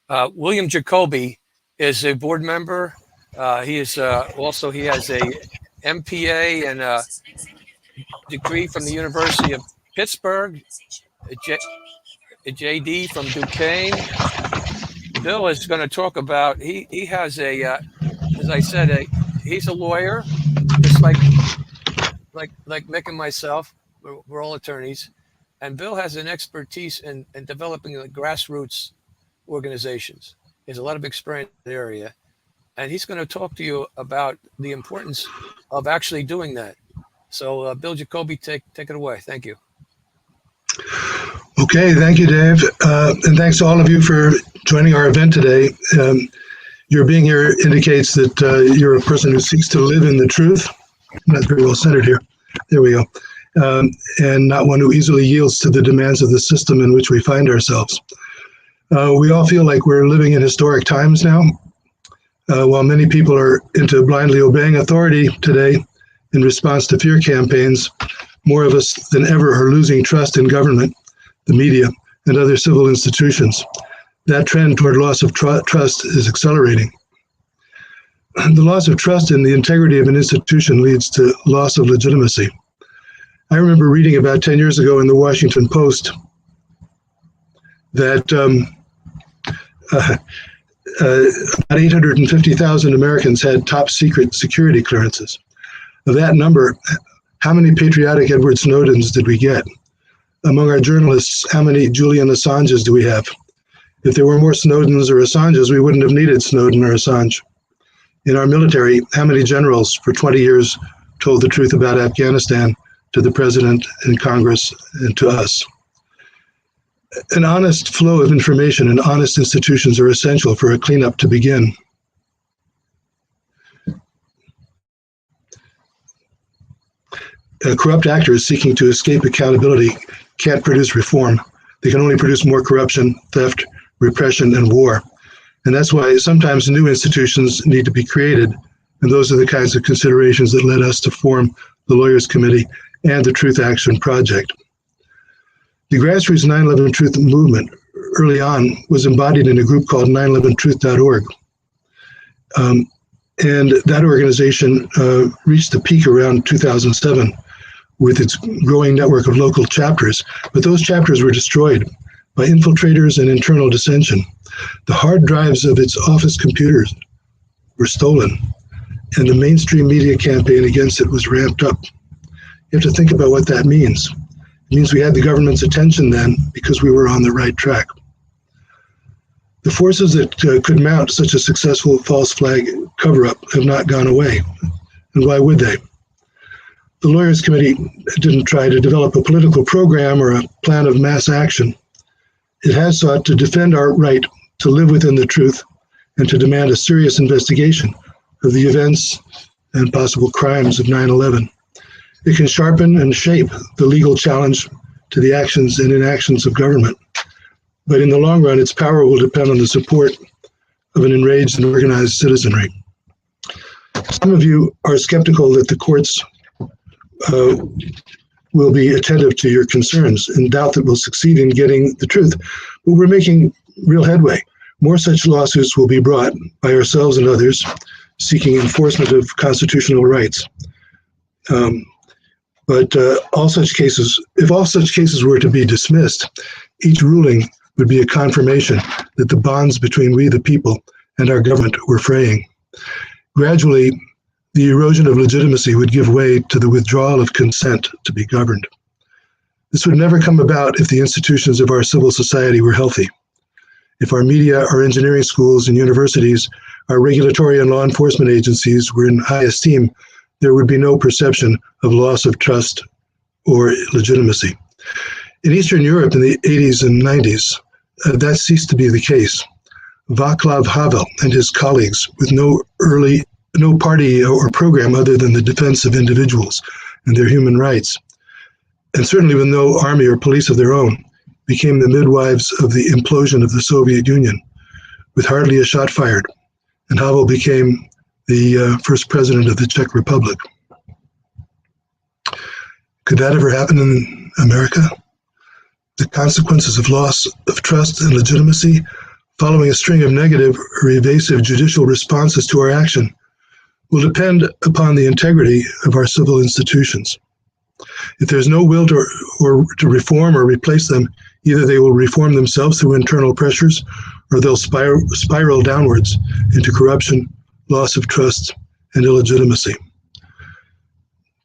William Jacoby is a board member. He is also he has a MPA and a degree from the University of Pittsburgh, a JD from Duquesne. Bill is going to talk about he has as I said, he's a lawyer, just like Mick and myself. We're all attorneys, and Bill has an expertise in developing the grassroots organizations. He has a lot of experience in the area, and he's going to talk to you about the importance of actually doing that. So, Bill Jacoby, take it away. Thank you. Okay, thank you, Dave, and thanks to all of you for joining our event today. Your being here indicates that you're a person who seeks to live in the truth. That's very well centered here. There we go. And not one who easily yields to the demands of the system in which we find ourselves. We all feel like we're living in historic times now. While many people are into blindly obeying authority today in response to fear campaigns, more of us than ever are losing trust in government, the media, and other civil institutions. That trend toward loss of trust is accelerating. The loss of trust in the integrity of an institution leads to loss of legitimacy. I remember reading about 10 years ago in the Washington Post that about 850,000 Americans had top secret security clearances. Of that number, how many patriotic Edward Snowdens did we get? Among our journalists, how many Julian Assanges do we have? If there were more Snowdens or Assanges, we wouldn't have needed Snowden or Assange. In our military, how many generals for 20 years told the truth about Afghanistan to the president and Congress and to us? An honest flow of information and honest institutions are essential for a cleanup to begin. Corrupt actors seeking to escape accountability can't produce reform. They can only produce more corruption, theft, repression, and war. And that's why sometimes new institutions need to be created. And those are the kinds of considerations that led us to form the Lawyers Committee and the Truth Action Project. The grassroots 9/11 Truth movement early on was embodied in a group called 911truth.org. And that organization reached the peak around 2007 with its growing network of local chapters. But those chapters were destroyed by infiltrators and internal dissension. The hard drives of its office computers were stolen, and the mainstream media campaign against it was ramped up. You have to think about what that means. It means we had the government's attention then because we were on the right track. The forces that could mount such a successful false flag cover-up have not gone away. And why would they? The Lawyers Committee didn't try to develop a political program or a plan of mass action. It has sought to defend our right to live within the truth and to demand a serious investigation of the events and possible crimes of 9/11. It can sharpen and shape the legal challenge to the actions and inactions of government. But in the long run, its power will depend on the support of an enraged and organized citizenry. Some of you are skeptical that the courts will be attentive to your concerns and doubt that we'll succeed in getting the truth. But we're making real headway. More such lawsuits will be brought by ourselves and others seeking enforcement of constitutional rights. But all such cases, if all such cases were to be dismissed, each ruling would be a confirmation that the bonds between we the people and our government were fraying. Gradually, the erosion of legitimacy would give way to the withdrawal of consent to be governed. This would never come about if the institutions of our civil society were healthy. If our media, our engineering schools and universities, our regulatory and law enforcement agencies were in high esteem, there would be no perception of loss of trust or legitimacy. In Eastern Europe in the 80s and 90s, that ceased to be the case. Václav Havel and his colleagues, with no party or program other than the defense of individuals and their human rights, and certainly with no army or police of their own, became the midwives of the implosion of the Soviet Union, with hardly a shot fired. And Havel became the first president of the Czech Republic. Could that ever happen in America? The consequences of loss of trust and legitimacy following a string of negative or evasive judicial responses to our action, will depend upon the integrity of our civil institutions. If there's no will to reform or replace them, either they will reform themselves through internal pressures, or they'll spiral downwards into corruption, loss of trust, and illegitimacy.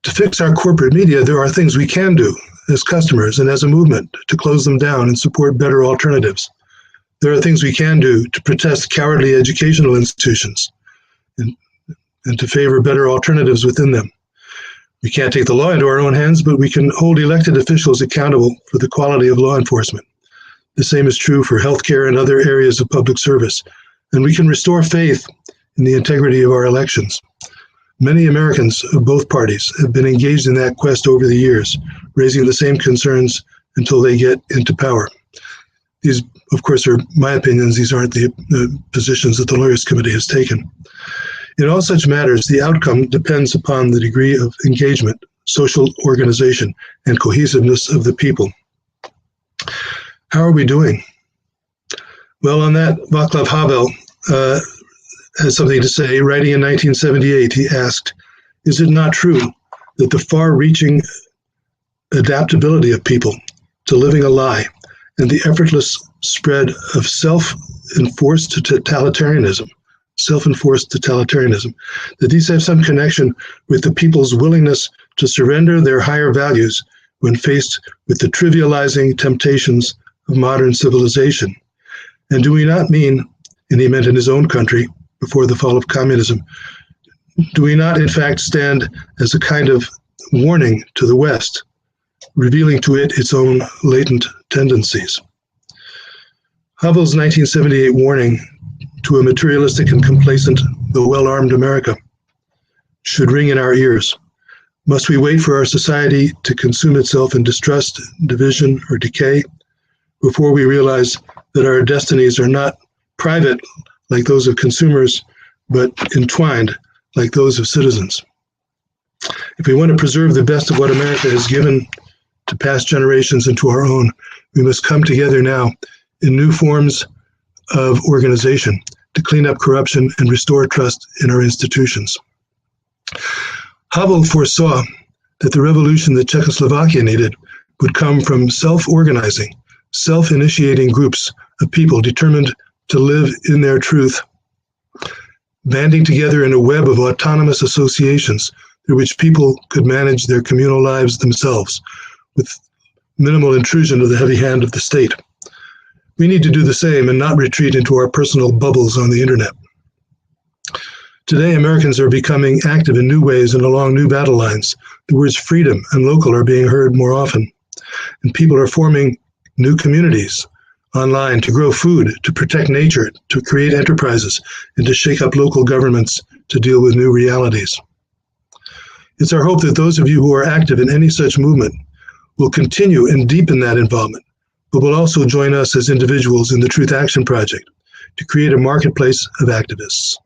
To fix our corporate media, there are things we can do as customers and as a movement to close them down and support better alternatives. There are things we can do to protest cowardly educational institutions and to favor better alternatives within them. We can't take the law into our own hands, but we can hold elected officials accountable for the quality of law enforcement. The same is true for healthcare and other areas of public service. And we can restore faith in the integrity of our elections. Many Americans of both parties have been engaged in that quest over the years, raising the same concerns until they get into power. These, of course, are my opinions. These aren't the positions that the Lawyers Committee has taken. In all such matters, the outcome depends upon the degree of engagement, social organization, and cohesiveness of the people. How are we doing? Well, on that, Václav Havel has something to say. Writing in 1978, he asked, "Is it not true that the far-reaching adaptability of people to living a lie and the effortless spread of self-enforced totalitarianism, that these have some connection with the people's willingness to surrender their higher values when faced with the trivializing temptations of modern civilization? And do we not mean," and he meant in his own country before the fall of communism, "do we not in fact stand as a kind of warning to the West, revealing to it its own latent tendencies?" Havel's 1978 warning to a materialistic and complacent, though well-armed America should ring in our ears. Must we wait for our society to consume itself in distrust, division, or decay before we realize that our destinies are not private like those of consumers, but entwined like those of citizens? If we want to preserve the best of what America has given to past generations and to our own, we must come together now in new forms of organization to clean up corruption and restore trust in our institutions. Havel foresaw that the revolution that Czechoslovakia needed would come from self-organizing, self-initiating groups of people determined to live in their truth, banding together in a web of autonomous associations through which people could manage their communal lives themselves with minimal intrusion of the heavy hand of the state. We need to do the same and not retreat into our personal bubbles on the internet. Today, Americans are becoming active in new ways and along new battle lines. The words freedom and local are being heard more often, and people are forming new communities online to grow food, to protect nature, to create enterprises, and to shake up local governments to deal with new realities. It's our hope that those of you who are active in any such movement will continue and deepen that involvement, but will also join us as individuals in the Truth Action Project to create a marketplace of activists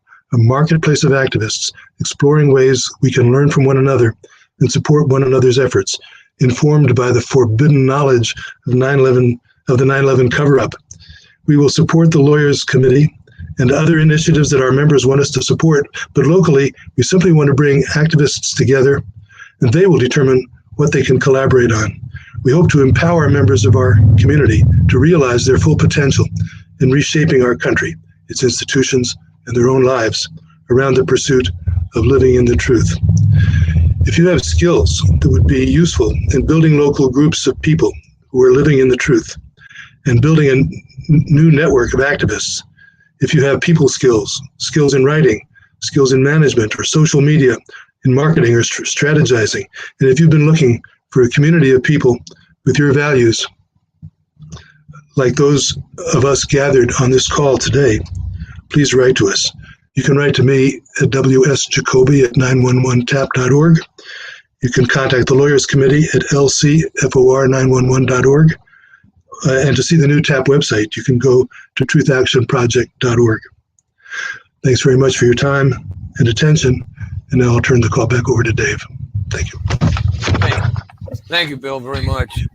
exploring ways we can learn from one another and support one another's efforts, informed by the forbidden knowledge of the 9/11 cover-up. We will support the Lawyers Committee and other initiatives that our members want us to support, but locally, we simply want to bring activists together, and they will determine what they can collaborate on. We hope to empower members of our community to realize their full potential in reshaping our country, its institutions, and their own lives around the pursuit of living in the truth. If you have skills that would be useful in building local groups of people who are living in the truth and building a new network of activists, if you have people skills, skills in writing, skills in management or social media, in marketing or strategizing, and if you've been looking for a community of people with your values, like those of us gathered on this call today, please write to us. You can write to me at wsjacoby@911tap.org. You can contact the Lawyers Committee at lcfor911.org. And to see the new TAP website, you can go to truthactionproject.org. Thanks very much for your time and attention. And now I'll turn the call back over to Dave. Thank you. Thank you, Bill, very much.